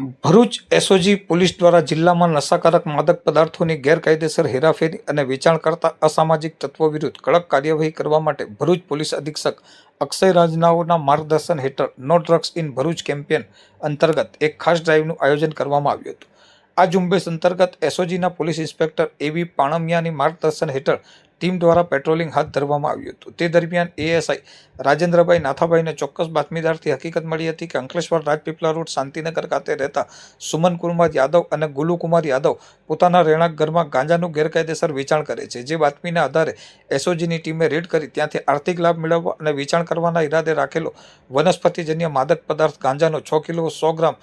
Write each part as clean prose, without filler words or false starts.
Bharuch SOG police દ્વારા જિલ્લામાં નશાકારક માદક પદાર્થોની ગેરકાયદેસર હેરાફેરી અને વેચાણ કરતા અસામાજિક તત્વો વિરુદ્ધ કડક કાર્યવાહી કરવા માટે ભરૂચ પોલીસ અધિક્ષક અક્ષય રાજનાઓના માર્ગદર્શન હેઠળ no drugs in Bharuch campaign અંતર્ગત એક ખાસ ડ્રાઇવનું આયોજન કરવામાં આવ્યું હતું। આ ઝુંબેશ અંતર્ગત એસઓજીના પોલીસ ઇન્સ્પેક્ટર એવી પાણમિયાની માર્ગદર્શન હેઠળ ટીમ દ્વારા પેટ્રોલિંગ હાથ ધરવામાં આવ્યું હતું। તે દરમિયાન એએસઆઈ રાજેન્દ્રભાઈ નાથાભાઈને ચોક્કસ બાતમીદારથી હકીકત મળી હતી કે અંકલેશ્વર રાજપીપળા રોડ શાંતિનગર ખાતે રહેતા સુમનકુમાર યાદવ અને ગુલુકુમાર યાદવ પોતાના રહેણાંક ઘરમાં ગાંજાનું ગેરકાયદેસર વેચાણ કરે છે। જે બાતમીના આધારે એસઓજીની ટીમે રેડ કરી ત્યાંથી આર્થિક લાભ મેળવવા અને વેચાણ કરવાના ઈરાદે રાખેલો વનસ્પતિજન્ય માદક પદાર્થ ગાંજાનો 6 કિલો 100 ગ્રામ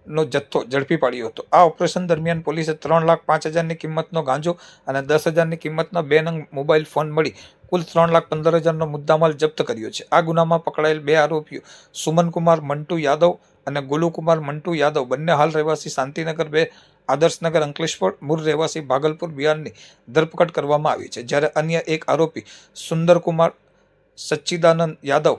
નો જથ્થો ઝડપી પાડ્યો હતો। આ ઓપરેશન દરમિયાન પોલીસે 3,05,000ની કિંમતનો ગાંજો અને 10,000ની કિંમતના 2 નંગ મોબાઈલ ફોન મળી કુલ 3,15,000નો મુદ્દામાલ જપ્ત કર્યો છે। આ ગુનામાં પકડાયેલ 2 આરોપીઓ સુમનકુમાર મંટુ યાદવ અને ગુલુકુમાર મંટુ યાદવ બંને હાલ રહેવાસી શાંતિનગર 2 આદર્શનગર અંકલેશ્વર મૂળ રહેવાસી ભાગલપુર બિહારની ધરપકડ કરવામાં આવી છે। જ્યારે અન્ય એક આરોપી સુંદરકુમાર સચ્ચિદાનંદ યાદવ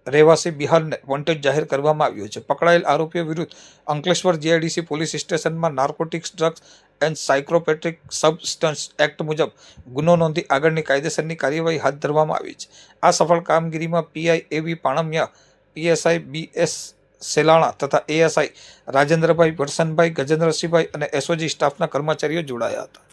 રહેવાસી બિહારને વોન્ટેડ જાહેર કરવામાં આવ્યો છે। પકડાયેલ આરોપીઓ વિરુદ્ધ અંકલેશ્વર જીઆઈડીસી પોલીસ સ્ટેશનમાં narcotics drugs and psychotropic substance act મુજબ ગુનો નોંધી આગળની કાયદેસરની કાર્યવાહી હાથ ધરવામાં આવી છે। આ સફળ કામગીરીમાં પીઆઈ એવી પાણમિયા, પીએસઆઈ બીએસ સેલાણા તથા એએસઆઈ રાજેન્દ્રભાઈ, વરસનભાઈ, ગજેન્દ્રસિંહભાઈ અને એસઓજી સ્ટાફના કર્મચારીઓ જોડાયા હતા।